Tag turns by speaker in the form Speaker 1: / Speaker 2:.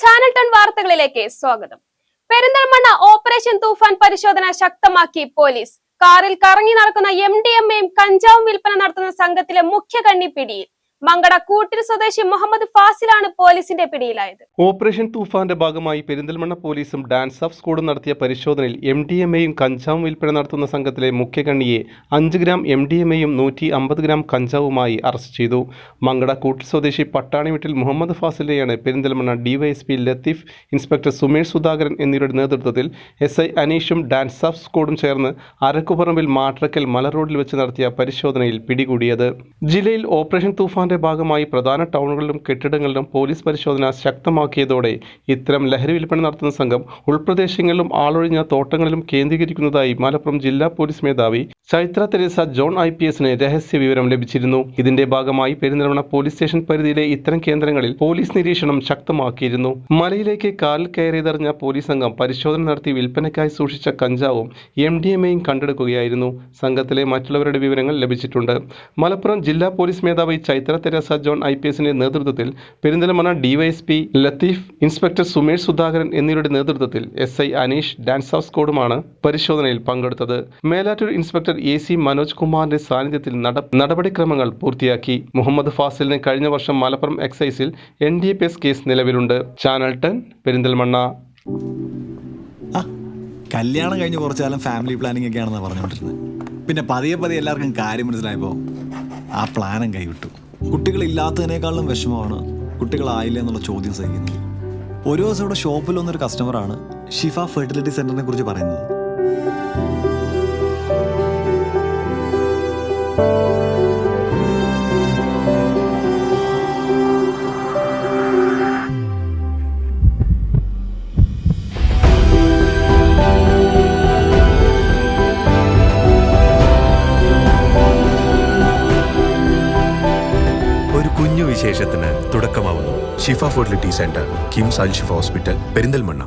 Speaker 1: Channel 10 വാർത്തകളിലേക്ക് സ്വാഗതം. Perinthalmanna operation തൂഫാൻ പരിശോധന ശക്തമാക്കി പോലീസ്. കാറിൽ കറങ്ങി നടക്കുന്ന MDMAയും കഞ്ചാവും വിൽപ്പന നടത്തുന്ന സംഘത്തിലെ മുഖ്യ കണ്ണി പിടിയിൽ. മങ്കട കൂട്ടിൽ സ്വദേശി മുഹമ്മദ് ഫാസിലാണ് പോലീസിന്റെ പിടിയിലായത്.
Speaker 2: ഓപ്പറേഷൻ തൂഫാന്റെ ഭാഗമായി പെരിന്തൽമണ്ണ പോലീസും ഡാൻസ് ഓഫ് സ്ക്വാഡും നടത്തിയ പരിശോധനയിൽ MDMAയും കഞ്ചാവും വിൽപ്പന നടത്തുന്ന സംഘത്തിലെ മുഖ്യ കണ്ണിയെ 5 ഗ്രാം MDMAയും 150 ഗ്രാം കഞ്ചാവുമായി അറസ്റ്റ് ചെയ്തു. മങ്കട കൂട്ടിൽ സ്വദേശി പട്ടാണി വീട്ടിൽ മുഹമ്മദ് ഫാസിലെയാണ് പെരിന്തൽമണ്ണ DYSP ലത്തീഫ്, ഇൻസ്പെക്ടർ സുമേഷ് സുധാകരൻ എന്നിവരുടെ നേതൃത്വത്തിൽ SI അനീഷും ഡാൻസ് ഓഫ് സ്ക്വാഡും ചേർന്ന് അരക്കുപറമ്പിൽ മാട്രക്കൽ മല റോഡിൽ വെച്ച് നടത്തിയ പരിശോധനയിൽ പിടികൂടിയത്. ജില്ലയിൽ ഓപ്പറേഷൻ തൂഫാന്റെ ഭാഗമായി പ്രധാന ടൗണുകളിലും കെട്ടിടങ്ങളിലും പോലീസ് പരിശോധന ശക്തമാക്കിയതോടെ ഇത്തരം ലഹരി വിൽപ്പന നടത്തുന്ന സംഘം ഉൾപ്രദേശങ്ങളിലും ആളൊഴിഞ്ഞ തോട്ടങ്ങളിലും കേന്ദ്രീകരിക്കുന്നതായി മലപ്പുറം ജില്ലാ പോലീസ് മേധാവി ചൈത്ര തെരേസ ജോൺ IPSന് രഹസ്യ വിവരം ലഭിച്ചിരുന്നു. ഇതിന്റെ ഭാഗമായി പെരിന്തൽമണ്ണ പോലീസ് സ്റ്റേഷൻ പരിധിയിലെ ഇത്തരം കേന്ദ്രങ്ങളിൽ പോലീസ് നിരീക്ഷണം ശക്തമാക്കിയിരുന്നു. മലയിലേക്ക് കാലിൽ കയറിയതറിഞ്ഞ പോലീസ് സംഘം പരിശോധന നടത്തി വിൽപ്പനയ്ക്കായി സൂക്ഷിച്ച കഞ്ചാവും MDMAയും കണ്ടെടുക്കുകയായിരുന്നു. സംഘത്തിലെ മറ്റുള്ളവരുടെ വിവരങ്ങൾ ലഭിച്ചിട്ടുണ്ട്. മലപ്പുറം ജില്ലാ പോലീസ് മേധാവി ചൈത്ര തെരേസ ജോൺ IPSന്റെ നേതൃത്വത്തിൽ പെരിന്തൽമണ്ണ DYSP ലത്തീഫ്, ഇൻസ്പെക്ടർ സുമേഷ് സുധാകരൻ എന്നിവരുടെ നേതൃത്വത്തിൽ SI അനീഷ്, ഡാൻസ് ഓഫ് സ്ക്വാഡുമാണ് പരിശോധനയിൽ പങ്കെടുത്തത്. മേലാറ്റൂർ ഇൻസ്പെക്ടർ AC മനോജ് കുമാറിന്റെ സാന്നിധ്യത്തിൽ നടപടിക്രമങ്ങൾ പൂർത്തിയാക്കി. മുഹമ്മദ് ഫാസിലിന് കഴിഞ്ഞ വർഷം മലപ്പുറം എക്സൈസിൽ NDPS കേസ് നിലവിലുണ്ട്. ചാനൽ 10 പെരിന്തൽമണ്ണ.
Speaker 3: കല്യാണം കഴിഞ്ഞ് കുറച്ചു കാലം ഫാമിലി പ്ലാനിംഗ് ഒക്കെയാണെന്ന് പറഞ്ഞുകൊണ്ടിരുന്നത്. പിന്നെ പതിയെ എല്ലാവർക്കും കാര്യം മനസ്സിലായപ്പോൾ ആ പ്ലാനും കൈവിട്ടു. കുട്ടികളില്ലാത്തതിനേക്കാളും വിഷമമാണ് കുട്ടികളായില്ല എന്നുള്ള ചോദ്യം സഹിക്കുന്നത്. ഒരു ദിവസം ഇവിടെ ഷോപ്പിൽ വന്നൊരു കസ്റ്റമറാണ് ഷിഫ ഫെർട്ടിലിറ്റി സെന്ററിനെ കുറിച്ച് പറയുന്നത്.
Speaker 4: കുഞ്ഞു വിശേഷത്തിന് തുടക്കമാവുന്നു. ഷിഫ ഫെർട്ടിലിറ്റി സെന്റർ, കിംസ് അൽ ഷിഫ ഹോസ്പിറ്റൽ, പെരിന്തൽമണ്ണ.